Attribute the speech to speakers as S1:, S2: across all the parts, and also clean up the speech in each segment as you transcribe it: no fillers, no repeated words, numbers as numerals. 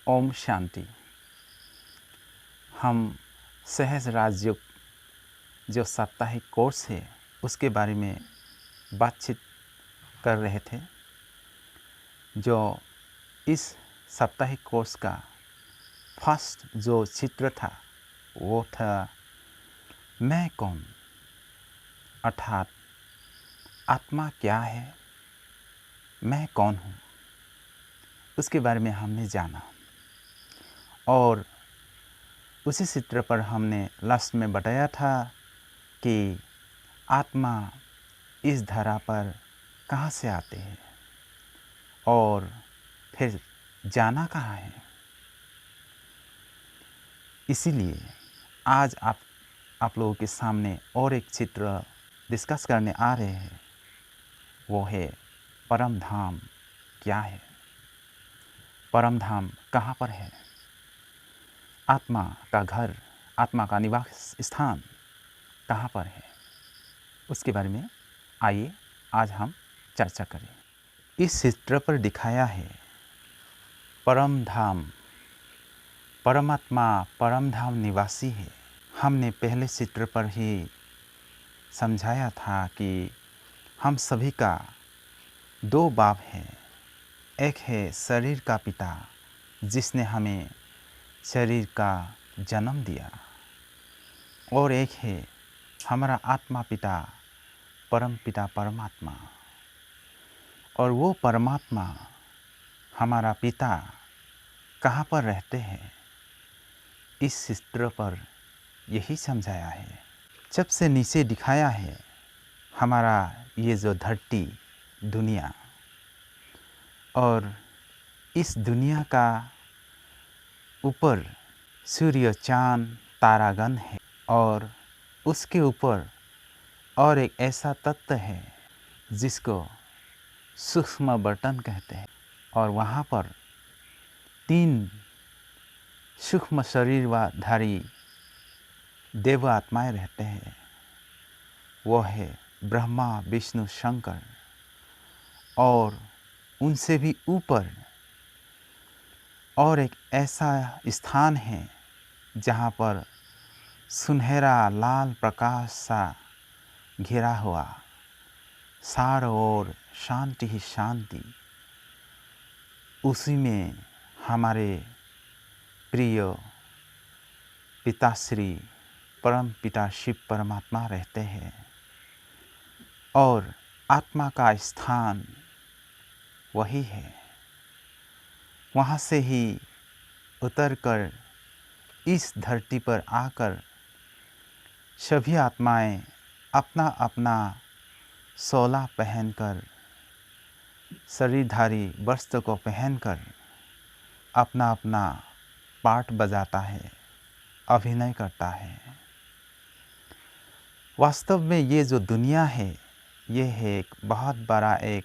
S1: ओम शांति। हम सहज राजयोग जो साप्ताहिक कोर्स है उसके बारे में बातचीत कर रहे थे। जो इस साप्ताहिक कोर्स का फर्स्ट जो चित्र था वो था मैं कौन, अर्थात आत्मा क्या है, मैं कौन हूँ, उसके बारे में हमने जाना। और उसी चित्र पर हमने लास्ट में बताया था कि आत्मा इस धरा पर कहाँ से आते हैं और फिर जाना कहाँ है। इसीलिए आज आप लोगों के सामने और एक चित्र डिस्कस करने आ रहे हैं, वो है परम धाम क्या है, परम धाम कहाँ पर है, आत्मा का घर, आत्मा का निवास स्थान कहाँ पर है, उसके बारे में आइए आज हम चर्चा करें। इस चित्र पर दिखाया है परम धाम, परमात्मा परम धाम निवासी है। हमने पहले चित्र पर ही समझाया था कि हम सभी का दो बाप है। एक है शरीर का पिता जिसने हमें शरीर का जन्म दिया, और एक है हमारा आत्मा पिता, परम पिता परमात्मा। और वो परमात्मा हमारा पिता कहाँ पर रहते हैं, इस चित्र पर यही समझाया है। जब से नीचे दिखाया है हमारा ये जो धरती दुनिया, और इस दुनिया का ऊपर सूर्य चाँद तारागण है, और उसके ऊपर और एक ऐसा तत्व है जिसको सूक्ष्म बटन कहते हैं, और वहाँ पर 3 सूक्ष्म शरीरधारी देव आत्माएं रहते हैं। वो है ब्रह्मा विष्णु शंकर, और उनसे भी ऊपर और एक ऐसा स्थान है जहाँ पर सुनहरा लाल प्रकाश सा घिरा हुआ, चारों ओर शांति ही शांति। उसी में हमारे प्रिय पिताश्री परम पिता शिव परमात्मा रहते हैं, और आत्मा का स्थान वही है। वहाँ से ही उतरकर इस धरती पर आकर सभी आत्माएं अपना अपना शोला पहनकर, शरीरधारी वस्त्र को पहनकर अपना अपना पार्ट बजाता है, अभिनय करता है। वास्तव में ये जो दुनिया है ये है एक बहुत बड़ा एक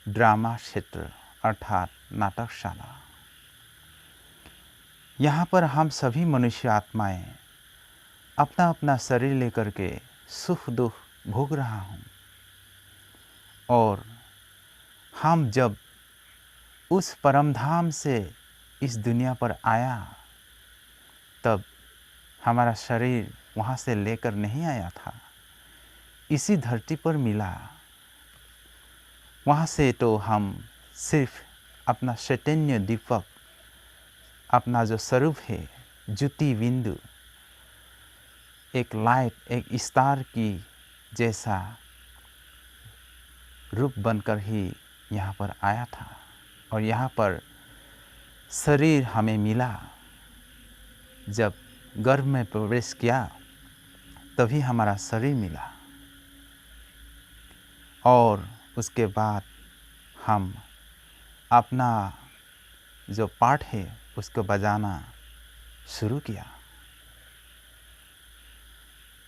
S1: ड्रामा क्षेत्र, अर्थात नाटकशाला। यहाँ पर हम सभी मनुष्य आत्माएं अपना अपना शरीर लेकर के सुख दुख भोग रहा हूँ, और हम जब उस परमधाम से इस दुनिया पर आया तब हमारा शरीर वहाँ से लेकर नहीं आया था, इसी धरती पर मिला। वहाँ से तो हम सिर्फ अपना चैतन्य दीपक, अपना जो स्वरूप है ज्योति बिंदु, एक लाइट, एक स्टार की जैसा रूप बनकर ही यहाँ पर आया था। और यहाँ पर शरीर हमें मिला। जब गर्भ में प्रवेश किया तभी हमारा शरीर मिला, और उसके बाद हम अपना जो पार्ट है उसको बजाना शुरू किया।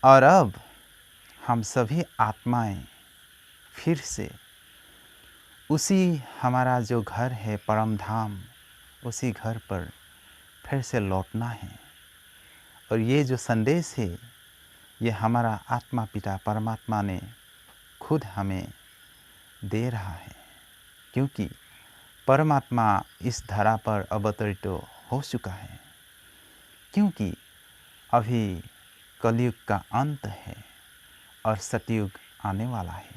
S1: और अब हम सभी आत्माएं फिर से उसी हमारा जो घर है परम धाम, उसी घर पर फिर से लौटना है। और ये जो संदेश है ये हमारा आत्मा पिता परमात्मा ने खुद हमें दे रहा है, क्योंकि परमात्मा इस धरा पर अवतरित हो चुका है, क्योंकि अभी कलयुग का अंत है और सतयुग आने वाला है।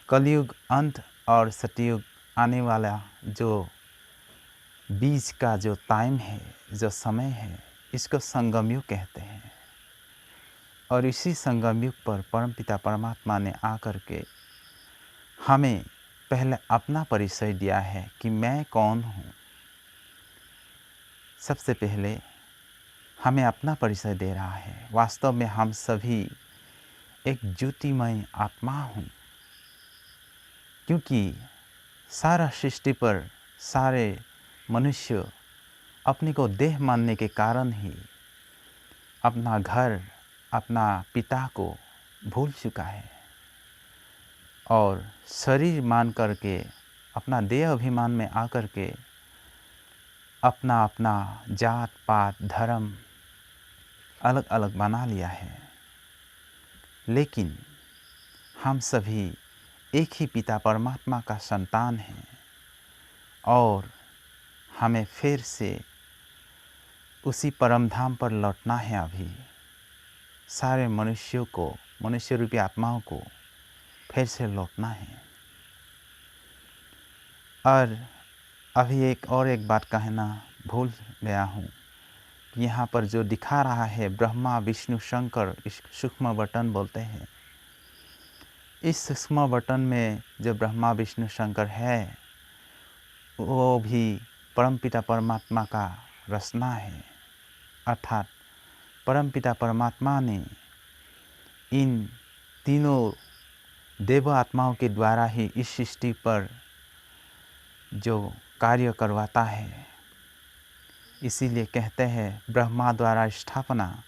S1: कलयुग अंत और सतयुग आने वाला जो बीच का जो टाइम है, जो समय है, इसको संगम युग कहते हैं। और इसी संगम युग पर परमपिता परमात्मा ने आकर के हमें पहले अपना परिचय दिया है कि मैं कौन हूँ। सबसे पहले हमें अपना परिचय दे रहा है। वास्तव में हम सभी एक ज्योतिमय आत्मा हूँ, क्योंकि सारा सृष्टि पर सारे मनुष्य अपने को देह मानने के कारण ही अपना घर, अपना पिता को भूल चुका है और शरीर मान करके अपना देह अभिमान में आकर के अपना अपना जात पात धर्म अलग अलग बना लिया है। लेकिन हम सभी एक ही पिता परमात्मा का संतान हैं और हमें फिर से उसी परम धाम पर लौटना है। अभी सारे मनुष्यों को, मनुष्य रूपी आत्माओं को फिर से लौटना है। और अभी एक बात कहना भूल गया हूँ। यहाँ पर जो दिखा रहा है ब्रह्मा विष्णु शंकर, इस सूक्ष्म बटन बोलते हैं। इस सूक्ष्म बटन में जो ब्रह्मा विष्णु शंकर है वो भी परमपिता परमात्मा का रचना है। अर्थात परमपिता परमात्मा ने इन तीनों देव आत्माओं के द्वारा ही इस सृष्टि पर जो कार्य करवाता है। इसीलिए कहते हैं ब्रह्मा द्वारा स्थापना,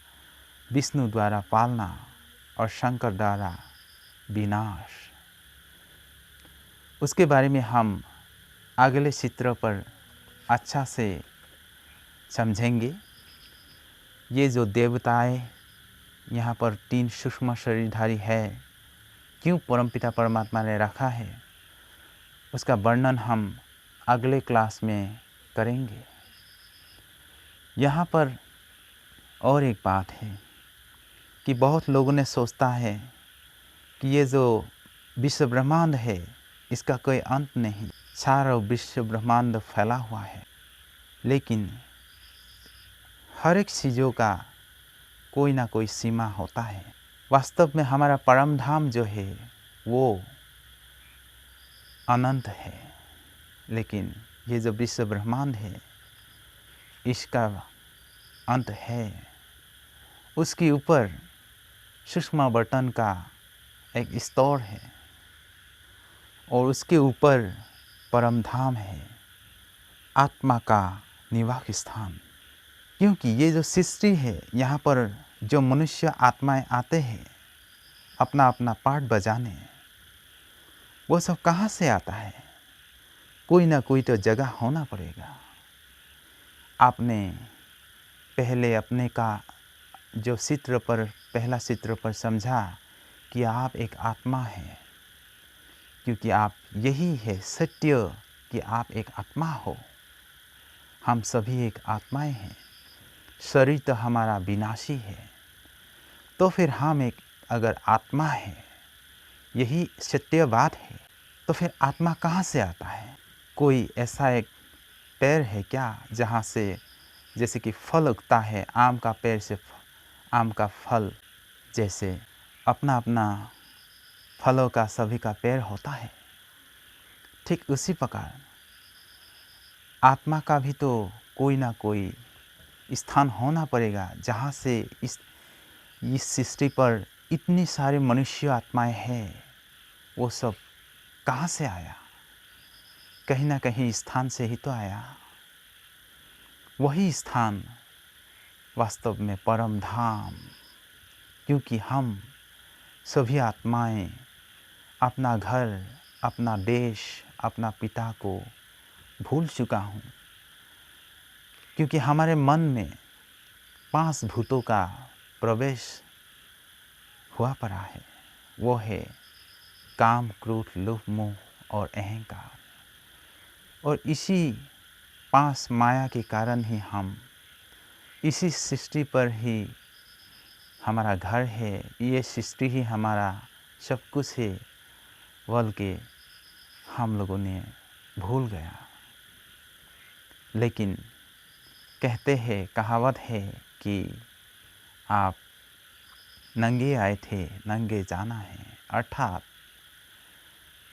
S1: विष्णु द्वारा पालना और शंकर द्वारा विनाश। उसके बारे में हम अगले चित्र पर अच्छा से समझेंगे। ये जो देवताएं यहाँ पर 3 सूक्ष्म शरीरधारी है, क्यों परमपिता परमात्मा ने रखा है, उसका वर्णन हम अगले क्लास में करेंगे। यहाँ पर और एक बात है कि बहुत लोगों ने सोचता है कि ये जो विश्व ब्रह्मांड है इसका कोई अंत नहीं, सारा विश्व ब्रह्मांड फैला हुआ है। लेकिन हर एक चीज़ों का कोई ना कोई सीमा होता है। वास्तव में हमारा परम धाम जो है वो अनंत है, लेकिन ये जो विश्व ब्रह्मांड है इसका अंत है। उसके ऊपर सूक्ष्म बटन का एक स्तर है और उसके ऊपर परम धाम है, आत्मा का निवास स्थान। क्योंकि ये जो सृष्टि है, यहाँ पर जो मनुष्य आत्माएं आते हैं अपना अपना पार्ट बजाने, वो सब कहाँ से आता है? कोई ना कोई तो जगह होना पड़ेगा। आपने पहले अपने का जो चित्र पर, पहला चित्र पर समझा कि आप एक आत्मा हैं, क्योंकि आप यही है सत्य कि आप एक आत्मा हो। हम सभी एक आत्माएं हैं। शरीर तो हमारा विनाशी है, तो फिर हम एक अगर आत्मा है, यही सत्य बात है, तो फिर आत्मा कहाँ से आता है? कोई ऐसा एक पेड़ है क्या जहाँ से जैसे कि फल उगता है, आम का पेड़ से आम का फल, जैसे अपना अपना फलों का सभी का पेड़ होता है, ठीक उसी प्रकार आत्मा का भी तो कोई ना कोई स्थान होना पड़ेगा जहाँ से इस सृष्टि पर इतनी सारे मनुष्य आत्माएं हैं। वो सब कहाँ से आया? कहीं ना कहीं स्थान से ही तो आया। वही स्थान वास्तव में परम धाम, क्योंकि हम सभी आत्माएं अपना घर, अपना देश, अपना पिता को भूल चुका हूँ, क्योंकि हमारे मन में 5 भूतों का प्रवेश हुआ पड़ा है। वो है काम, क्रोध, लोभ, मोह और अहंकार। और इसी पास माया के कारण ही हम इसी सृष्टि पर ही हमारा घर है, ये सृष्टि ही हमारा सब कुछ है बोल के हम लोगों ने भूल गया। लेकिन कहते हैं, कहावत है कि आप नंगे आए थे नंगे जाना है, अर्थात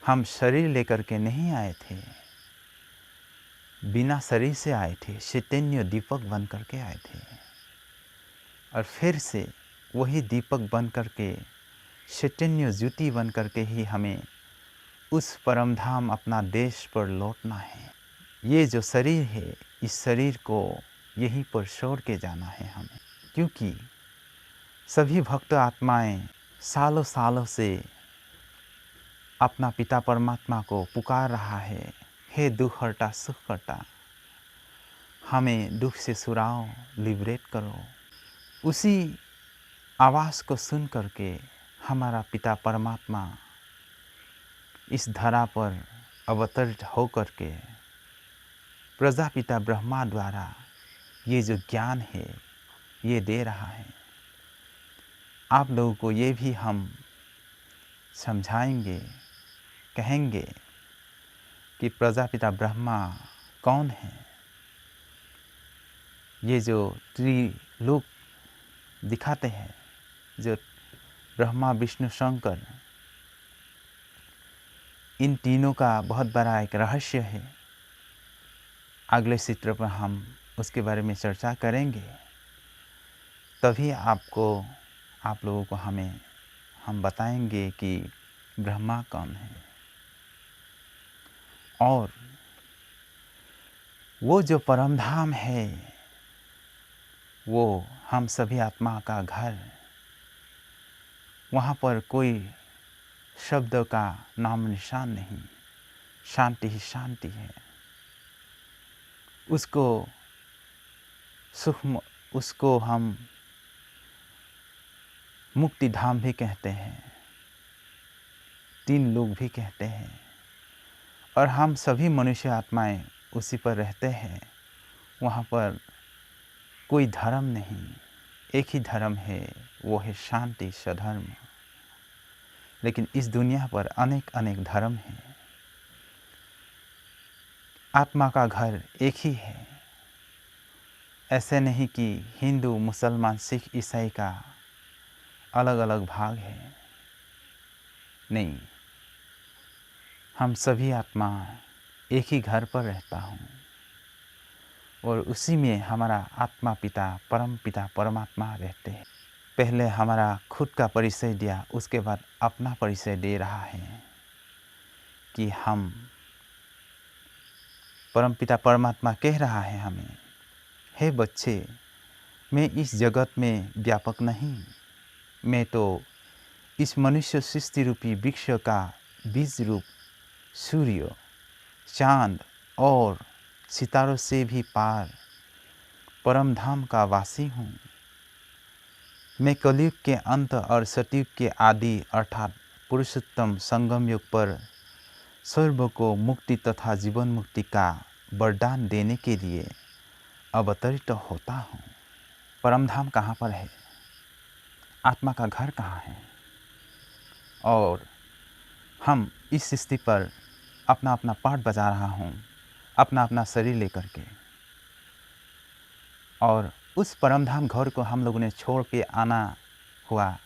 S1: हम शरीर लेकर के नहीं आए थे, बिना शरीर से आए थे, चैतन्य दीपक बन करके आए थे और फिर से वही दीपक बन करके चैतन्य ज्योति बन करके ही हमें उस परम धाम अपना देश पर लौटना है। ये जो शरीर है, इस शरीर को यहीं पर छोड़ के जाना है हमें, क्योंकि सभी भक्त आत्माएं सालों सालों से अपना पिता परमात्मा को पुकार रहा है, हे दुख हर्ता सुख करता, हमें दुख से छुड़ाओ, लिबरेट करो। उसी आवाज़ को सुन करके हमारा पिता परमात्मा इस धरा पर अवतरित हो करके प्रजापिता ब्रह्मा द्वारा ये जो ज्ञान है ये दे रहा है। आप लोगों को ये भी हम समझाएंगे, कहेंगे कि प्रजापिता ब्रह्मा कौन है। ये जो त्रिलोक दिखाते हैं, जो ब्रह्मा विष्णु शंकर, इन तीनों का बहुत बड़ा एक रहस्य है। अगले चित्र पर हम उसके बारे में चर्चा करेंगे, तभी आप लोगों को हम बताएंगे कि ब्रह्मा कौन है। और वो जो परम धाम है वो हम सभी आत्मा का घर, वहाँ पर कोई शब्द का नाम निशान नहीं, शांति ही शांति है। उसको हम मुक्ति धाम भी कहते हैं, तीन लोग भी कहते हैं, और हम सभी मनुष्य आत्माएं उसी पर रहते हैं। वहाँ पर कोई धर्म नहीं, एक ही धर्म है, वो है शांति सधर्म। लेकिन इस दुनिया पर अनेक अनेक धर्म हैं। आत्मा का घर एक ही है। ऐसे नहीं कि हिंदू मुसलमान सिख ईसाई का अलग अलग भाग है, नहीं, हम सभी आत्मा एक ही घर पर रहता हूँ और उसी में हमारा आत्मा पिता परमात्मा रहते हैं। पहले हमारा खुद का परिचय दिया, उसके बाद अपना परिचय दे रहा है कि हम परमपिता परमात्मा कह रहा है हमें, हे बच्चे, मैं इस जगत में व्यापक नहीं, मैं तो इस मनुष्य सृष्टि रूपी वृक्ष का बीज रूप सूर्य, चांद और सितारों से भी पार परम धाम का वासी हूँ। मैं कलयुग के अंत और सतयुग के आदि अर्थात पुरुषोत्तम संगम युग पर सर्व को मुक्ति तथा जीवन मुक्ति का वरदान देने के लिए अवतरित होता हूँ। परम धाम कहाँ पर है? आत्मा का घर कहाँ है? और हम इस स्थिति पर अपना अपना पाठ बजा रहा हूँ, अपना अपना शरीर लेकर के, और उस परमधाम घर को हम लोगों ने छोड़ के आना हुआ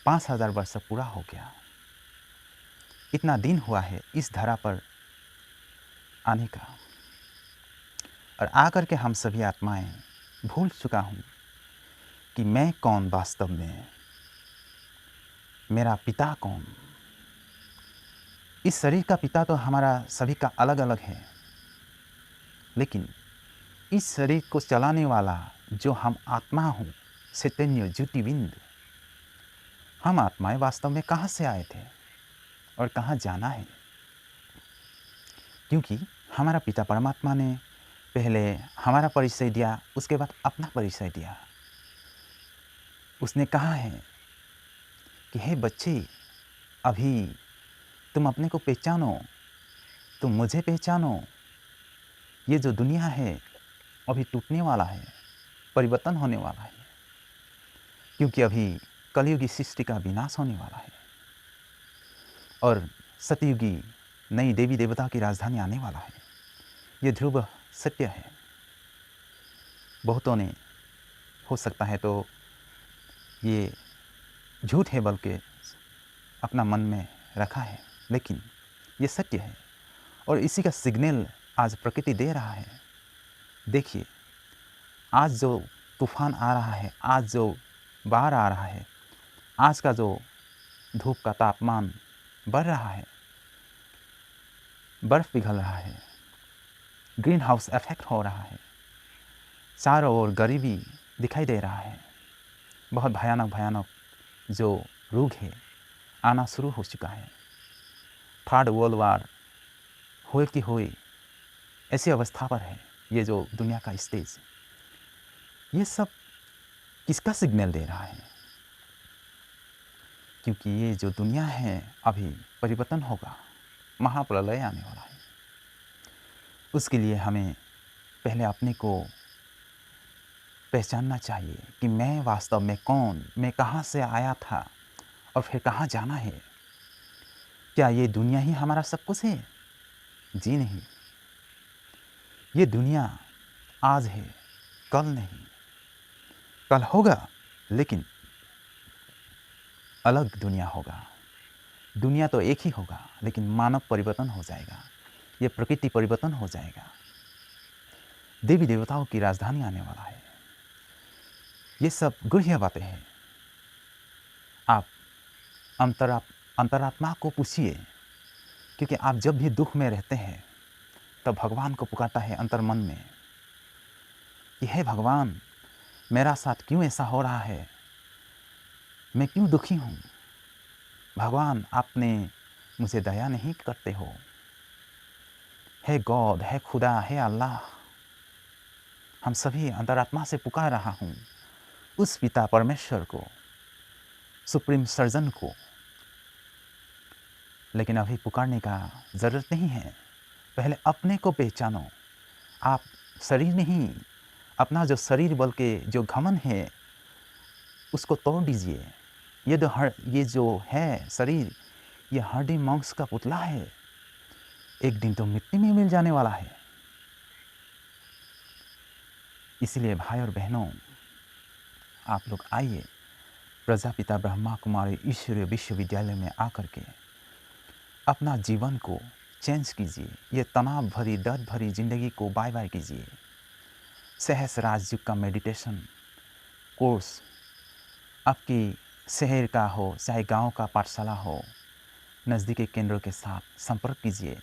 S1: 5000 वर्ष पूरा हो गया। इतना दिन हुआ है इस धरा पर आने का, और आकर के हम सभी आत्माएं भूल चुका हूँ कि मैं कौन वास्तव में, मेरा पिता कौन। इस शरीर का पिता तो हमारा सभी का अलग अलग है, लेकिन इस शरीर को चलाने वाला जो हम आत्मा हूँ, चैतन्य ज्योतिबिंद, हम आत्माएं वास्तव में कहाँ से आए थे और कहाँ जाना है। क्योंकि हमारा पिता परमात्मा ने पहले हमारा परिचय दिया, उसके बाद अपना परिचय दिया। उसने कहा है कि हे बच्चे, अभी तुम अपने को पहचानो, तुम मुझे पहचानो, ये जो दुनिया है अभी टूटने वाला है, परिवर्तन होने वाला है, क्योंकि अभी कलयुगी सृष्टि का विनाश होने वाला है और सतयुगी नई देवी देवता की राजधानी आने वाला है। ये ध्रुव सत्य है। बहुतों ने हो सकता है तो ये झूठ है बल्कि अपना मन में रखा है, लेकिन ये सत्य है और इसी का सिग्नल आज प्रकृति दे रहा है। देखिए, आज जो तूफान आ रहा है, आज जो बाढ़ आ रहा है, आज का जो धूप का तापमान बढ़ रहा है, बर्फ़ पिघल रहा है, ग्रीन हाउस इफेक्ट हो रहा है, चारों ओर गरीबी दिखाई दे रहा है, बहुत भयानक भयानक जो रोग है आना शुरू हो चुका है, थर्ड वर्ल्ड वार होए कि होए ऐसी अवस्था पर है ये जो दुनिया का स्टेज। ये सब किसका सिग्नल दे रहा है? क्योंकि ये जो दुनिया है अभी परिवर्तन होगा, महाप्रलय आने वाला है। उसके लिए हमें पहले अपने को पहचानना चाहिए कि मैं वास्तव में कौन, मैं कहाँ से आया था और फिर कहाँ जाना है। क्या ये दुनिया ही हमारा सब कुछ है? जी नहीं। ये दुनिया आज है, कल नहीं। कल होगा लेकिन अलग दुनिया होगा। दुनिया तो एक ही होगा लेकिन मानव परिवर्तन हो जाएगा, ये प्रकृति परिवर्तन हो जाएगा। देवी देवताओं की राजधानी आने वाला है। ये सब गूढ़ बातें हैं। आप अंतरात्मा को पूछिए, क्योंकि आप जब भी दुख में रहते हैं तब भगवान को पुकारता है अंतर्मन में कि हे भगवान, मेरा साथ क्यों ऐसा हो रहा है, मैं क्यों दुखी हूँ? भगवान, आपने मुझे दया नहीं करते हो। हे गॉड, हे खुदा, हे अल्लाह, हम सभी अंतरात्मा से पुकार रहा हूँ उस पिता परमेश्वर को, सुप्रीम सर्जन को। लेकिन अभी पुकारने का ज़रूरत नहीं है। पहले अपने को पहचानो। आप शरीर नहीं, अपना जो शरीर बल के जो घमंड है उसको तोड़ दीजिए। ये जो है शरीर, ये हड्डी मांस का पुतला है, एक दिन तो मिट्टी में मिल जाने वाला है। इसलिए भाई और बहनों, आप लोग आइए प्रजापिता ब्रह्मा कुमारी ईश्वरीय विश्वविद्यालय में आकर के अपना जीवन को चेंज कीजिए। ये तनाव भरी, दर्द भरी ज़िंदगी को बाय बाय कीजिए। सहस्रार युग का मेडिटेशन कोर्स आपकी शहर का हो चाहे गांव का पाठशाला हो, नज़दीकी केंद्रों के साथ संपर्क कीजिए।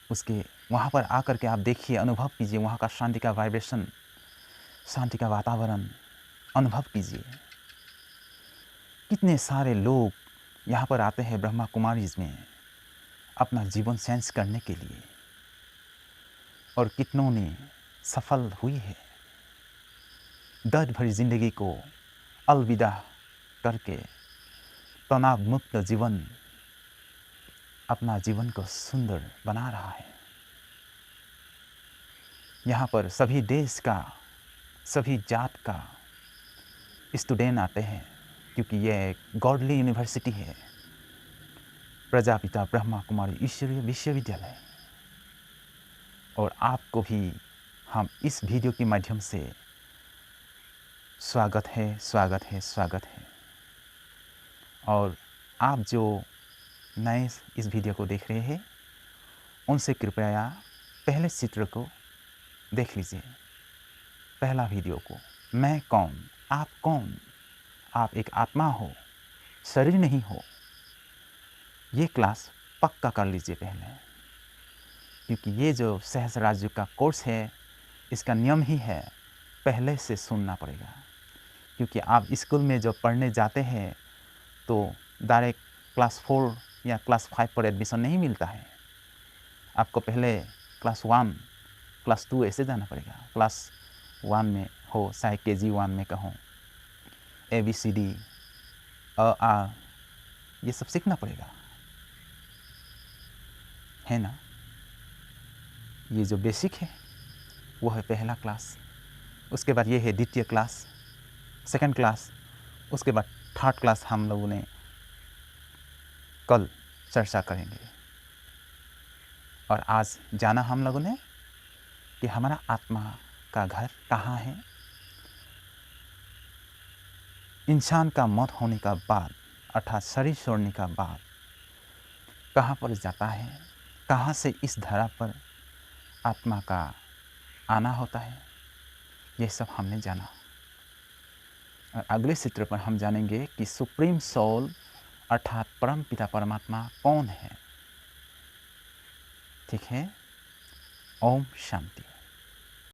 S1: उसके वहाँ पर आकर के आप देखिए, अनुभव कीजिए वहाँ का शांति का वाइब्रेशन, शांति का वातावरण अनुभव कीजिए। कितने सारे लोग यहाँ पर आते हैं ब्रह्मा कुमारीज में अपना जीवन चेंज करने के लिए, और कितनों ने सफल हुई है। दर्द भरी जिंदगी को अलविदा करके तनाव मुक्त जीवन, अपना जीवन को सुंदर बना रहा है। यहाँ पर सभी देश का, सभी जात का स्टूडेंट आते हैं, क्योंकि यह एक गॉडली यूनिवर्सिटी है, प्रजापिता ब्रह्मा कुमारी ईश्वरीय विश्वविद्यालय। और आपको भी हम इस वीडियो के माध्यम से स्वागत है, स्वागत है, स्वागत है। और आप जो नए इस वीडियो को देख रहे हैं, उनसे कृपया पहले चित्र को देख लीजिए, पहला वीडियो को। मैं कौन, आप कौन? आप एक आत्मा हो, शरीर नहीं हो। ये क्लास पक्का कर लीजिए पहले, क्योंकि ये जो सहस्रार युग का कोर्स है, इसका नियम ही है पहले से सुनना पड़ेगा। क्योंकि आप स्कूल में जो पढ़ने जाते हैं तो डायरेक्ट क्लास 4 या क्लास 5 पर एडमिशन नहीं मिलता है। आपको पहले क्लास 1, क्लास 2 ऐसे जाना पड़ेगा। क्लास 1 में हो चाहे KG 1 में कहो, ABCD, अ आ, ये सब सीखना पड़ेगा, है ना? ये जो बेसिक है वो है पहला क्लास, उसके बाद ये है द्वितीय क्लास, सेकंड क्लास, उसके बाद थर्ड क्लास हम लोगों ने कल चर्चा करेंगे। और आज जाना हम लोगों ने कि हमारा आत्मा का घर कहाँ है। इंसान का मौत होने का बाद अर्थात शरीर छोड़ने का बाद कहाँ पर जाता है, कहाँ से इस धरा पर आत्मा का आना होता है, ये सब हमने जाना। और अगले चित्र पर हम जानेंगे कि सुप्रीम सोल अर्थात परम पिता परमात्मा कौन है। ठीक है, ओम शांति।